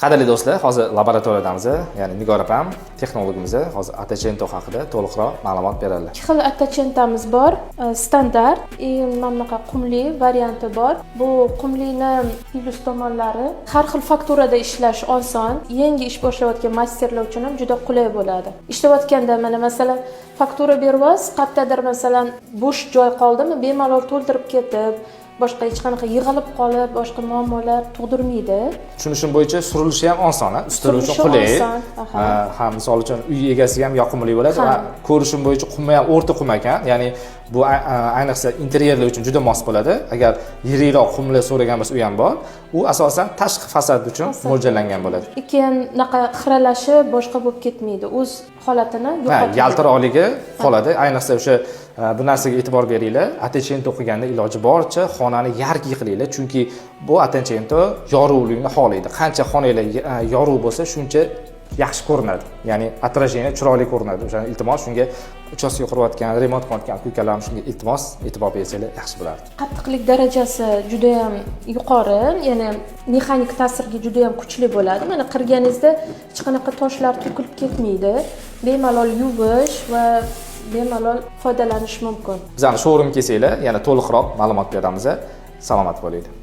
Qadrli do'stlar, hozir laboratoriyadamiz, ya'ni Nigora opam, texnologimiz hozir attachento haqida to'liqroq ma'lumot beradilar. Ikki xil attachentamiz bor. Standart, mana bunaqa qumli varianti bor. Bu qumlini plyus tomonlari har xil fakturada ishlash oson, yangi ish boshlayotgan masterlar uchun ham juda qulay bo'ladi. Ishlayotganda mana masalan faktura beribsiz, qayerdadir masalan bo'sh joy qoldimi, bemalol to'ldirib ketib, boshqa hech qanaqa yig'ilib qolib, boshqa muammolar tug'dirmaydi. Tushunishim bo'yicha surilishi ham oson, ustuni uchun qulay. Ha, misol uchun uy egasiga ham yoqimli bo'ladi va ko'rishim bo'yicha qumma ham o'rta qum ekan. Ya'ni bu ayniqsa interyerlar uchun juda mos bo'ladi. Agar yirikroq qumlar so'ragan bo'lsa, u ham bor. U asosan tashqi fasad uchun mo'ljallangan bo'ladi. Keyin unaqa xiralashi boshqa bo'lib ketmaydi. O'z holatini yo'qotmaydi. Yaltiroqligi qoladi. Ayniqsa o'sha bu narsaga e'tibor beringlar. Attachento o'qiganda iloji boricha xonani yargi qilinglar, chunki bu attachento yorug'likni xohlaydi. Qancha xonanglar yorug' bo'lsa, shuncha yaxshi ko'rinadi. Ya'ni отражение chiroyli ko'rinadi. O'shani iltimos shunga uchastka qurayotgan, remont qilayotgan kukalarni shunga iltimos e'tibor bersanglar yaxshi bo'lardi. Qattiqlik darajasi juda ham yuqori, ya'ni mexanik ta'sirga juda ham kuchli bo'ladi. Mana qirganingizda hech qanaqa toshlar to'kilib ketmaydi. Bemalol yuvish va bemalol foydalanish mumkin. Bizani showroom kelsanglar, yana to'liqroq ma'lumot beramiz. Salomat bo'linglar.